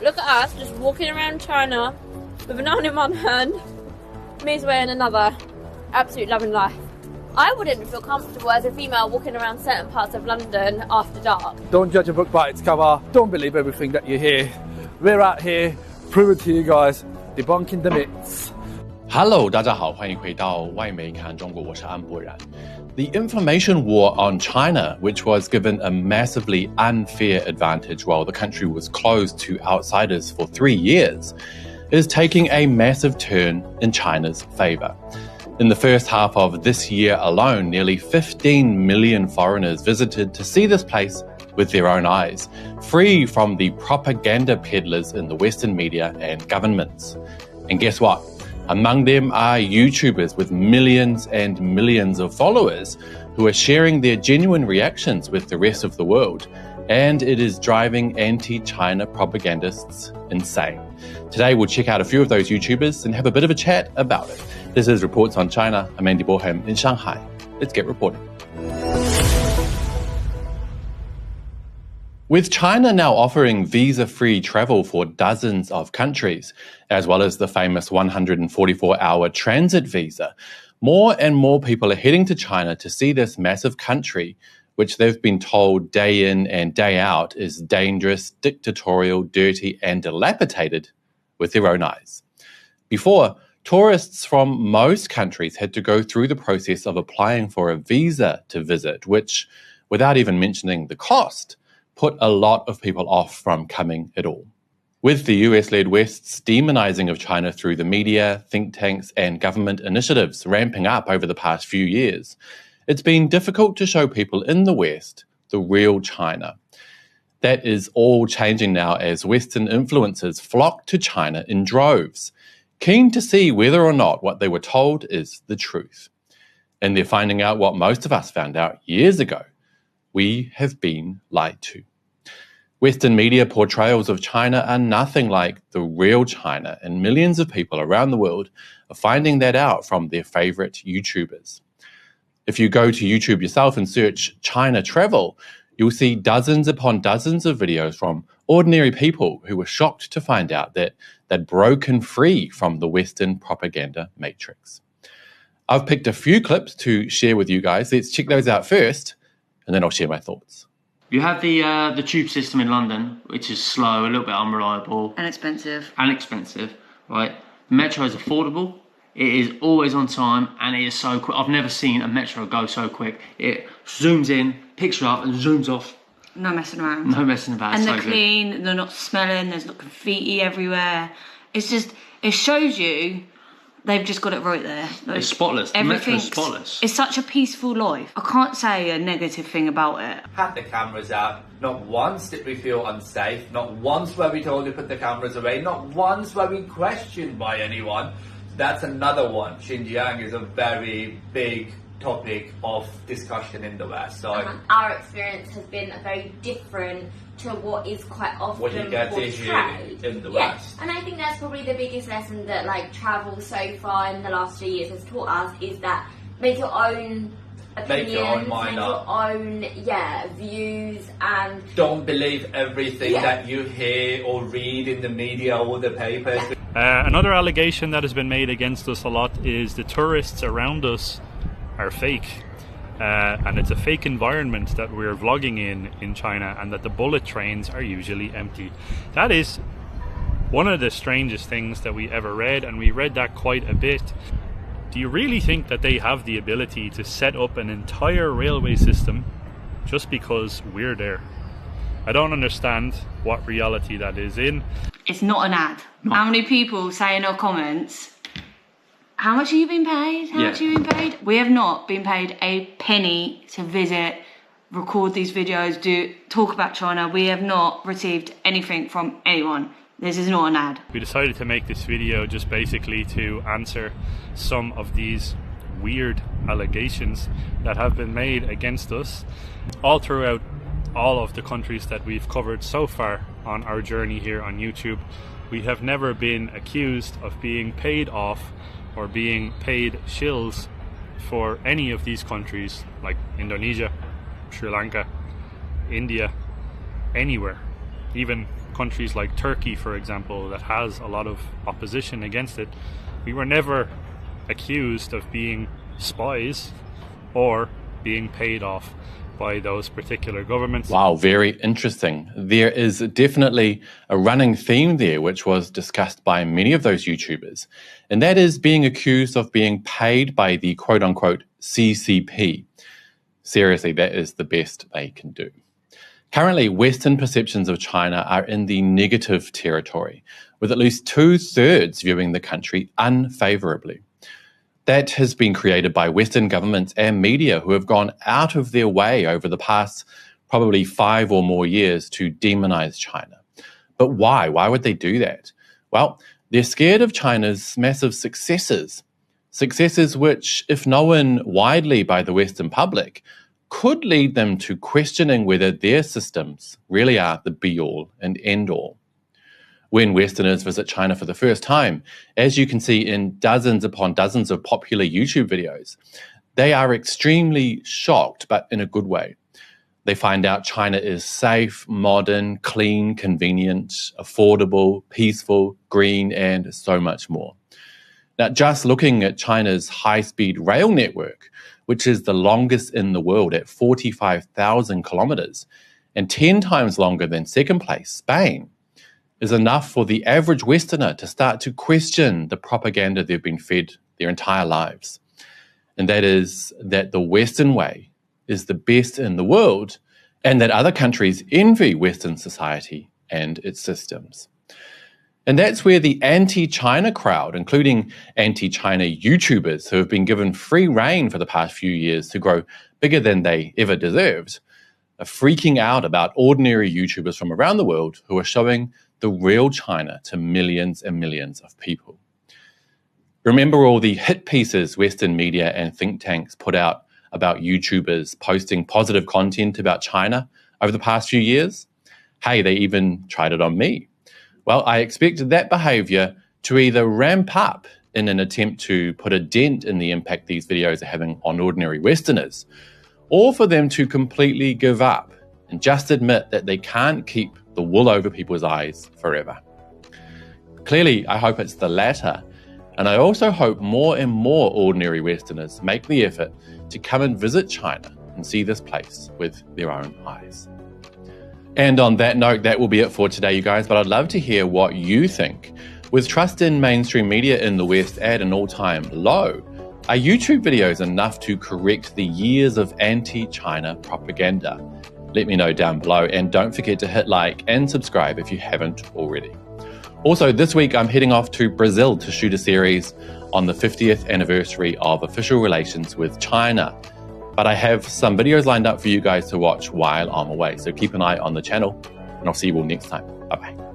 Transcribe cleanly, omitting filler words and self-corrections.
Look at us, just walking around China with a banana in one hand, Mi's way in another, absolutely loving life. I wouldn't feel comfortable as a female walking around certain parts of London after dark. Don't judge a book by its cover. Don't believe everything that you hear. We're out here, proving to you guys, debunking the myths. Hello, 大家好，欢迎回到外媒看中国，我是安博然。The information war on China, which was given a massively unfair advantage while the country was closed to outsiders for 3 years, is taking a massive turn in China's favor. In the first half of this year alone, nearly 15 million foreigners visited to see this place with their own eyes, free from the propaganda peddlers in the Western media and governments. And guess what? Among them are YouTubers with millions and millions of followers who are sharing their genuine reactions with the rest of the world. And it is driving anti-China propagandists insane. Today, we'll check out a few of those YouTubers and have a bit of a chat about it. This is Reports on China. I'm Andy Borham in Shanghai. Let's get reporting. With China now offering visa-free travel for dozens of countries, as well as the famous 144-hour transit visa, more and more people are heading to China to see this massive country, which they've been told day in and day out is dangerous, dictatorial, dirty, and dilapidated with their own eyes. Before, tourists from most countries had to go through the process of applying for a visa to visit, which, without even mentioning the cost, put a lot of people off from coming at all. With the US-led West's demonizing of China through the media, think tanks, and government initiatives ramping up over the past few years, it's been difficult to show people in the West the real China. That is all changing now as Western influencers flock to China in droves, keen to see whether or not what they were told is the truth. And they're finding out what most of us found out years ago. We have been lied to. Western media portrayals of China are nothing like the real China, and millions of people around the world are finding that out from their favorite YouTubers. If you go to YouTube yourself and search China travel, you'll see dozens upon dozens of videos from ordinary people who were shocked to find out that they'd broken free from the Western propaganda matrix. I've picked a few clips to share with you guys. Let's check those out first, and then I'll share my thoughts. You have the tube system in London, which is slow, a little bit unreliable. And expensive. Right? Metro is affordable, it is always on time, and it is so quick. I've never seen a metro go so quick. It zooms in, picks you up, and zooms off. No messing around. No messing about. And so they're clean, good. They're not smelling, there's not graffiti everywhere. It's just, it shows you they've just got it right there. Like, it's spotless. The metro's spotless. It's such a peaceful life. I can't say a negative thing about it. Had the cameras out. Not once did we feel unsafe. Not once were we told to put the cameras away. Not once were we questioned by anyone. That's another one. Xinjiang is a very big topic of discussion in the West. So our experience has been very different to what is quite often what you get portrayed in the West. And I think that's probably the biggest lesson that travel so far in the last 3 years has taught us, is that make your own opinions, make your own mind up, your own views, and don't believe everything that you hear or read in the media or the papers. Another allegation that has been made against us a lot is the tourists around us are fake. And it's a fake environment that we're vlogging in China, and that the bullet trains are usually empty. That is one of the strangest things that we ever read, and we read that quite a bit. Do you really think that they have the ability to set up an entire railway system just because we're there? I don't understand what reality that is in. It's not an ad. No. How many people say in our comments, how much have you been paid? How much have you been paid? We have not been paid a penny to visit, record these videos, talk about China. We have not received anything from anyone. This is not an ad. We decided to make this video just basically to answer some of these weird allegations that have been made against us all throughout all of the countries that we've covered so far on our journey here on YouTube. We have never been accused of being paid off or being paid shills for any of these countries, like Indonesia, Sri Lanka, India, anywhere, even countries like Turkey, for example, that has a lot of opposition against it, we were never accused of being spies or being paid off by those particular governments. Wow, very interesting. There is definitely a running theme there, which was discussed by many of those YouTubers, and that is being accused of being paid by the quote-unquote CCP. Seriously, that is the best they can do. Currently, Western perceptions of China are in the negative territory, with at least 2/3 viewing the country unfavorably. That has been created by Western governments and media who have gone out of their way over the past probably 5 or more years to demonize China. But why? Why would they do that? Well, they're scared of China's massive successes. Successes which, if known widely by the Western public, could lead them to questioning whether their systems really are the be-all and end-all. When Westerners visit China for the first time, as you can see in dozens upon dozens of popular YouTube videos, they are extremely shocked, but in a good way. They find out China is safe, modern, clean, convenient, affordable, peaceful, green, and so much more. Now, just looking at China's high-speed rail network, which is the longest in the world at 45,000 kilometers, and 10 times longer than second place, Spain, is enough for the average Westerner to start to question the propaganda they've been fed their entire lives. And that is that the Western way is the best in the world, and that other countries envy Western society and its systems. And that's where the anti-China crowd, including anti-China YouTubers who have been given free rein for the past few years to grow bigger than they ever deserved, are freaking out about ordinary YouTubers from around the world who are showing the real China to millions and millions of people. Remember all the hit pieces Western media and think tanks put out about YouTubers posting positive content about China over the past few years? Hey, they even tried it on me. Well, I expect that behavior to either ramp up in an attempt to put a dent in the impact these videos are having on ordinary Westerners, or for them to completely give up and just admit that they can't keep the wool over people's eyes forever. Clearly, I hope it's the latter, and I also hope more and more ordinary Westerners make the effort to come and visit China and see this place with their own eyes. And on that note, that will be it for today, you guys, but I'd love to hear what you think. With trust in mainstream media in the West at an all-time low, are YouTube videos enough to correct the years of anti-China propaganda? Let me know down below, and don't forget to hit like and subscribe if you haven't already. Also, this week I'm heading off to Brazil to shoot a series on the 50th anniversary of official relations with China. But I have some videos lined up for you guys to watch while I'm away, so keep an eye on the channel, and I'll see you all next time. Bye-bye.